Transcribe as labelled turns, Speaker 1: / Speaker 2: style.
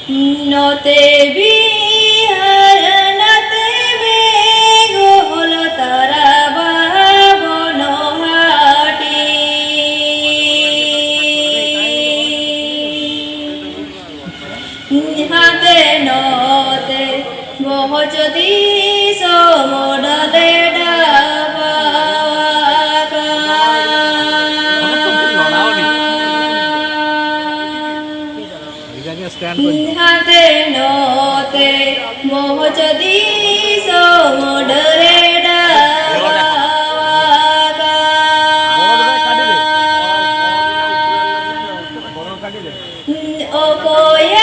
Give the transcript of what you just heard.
Speaker 1: নতে বিহার নাতে বেগোল তারা বাবন হাটি হাতে নতে বহচতি সমডলে হাতে নতে মোহচদি সমডরে ও কোয়া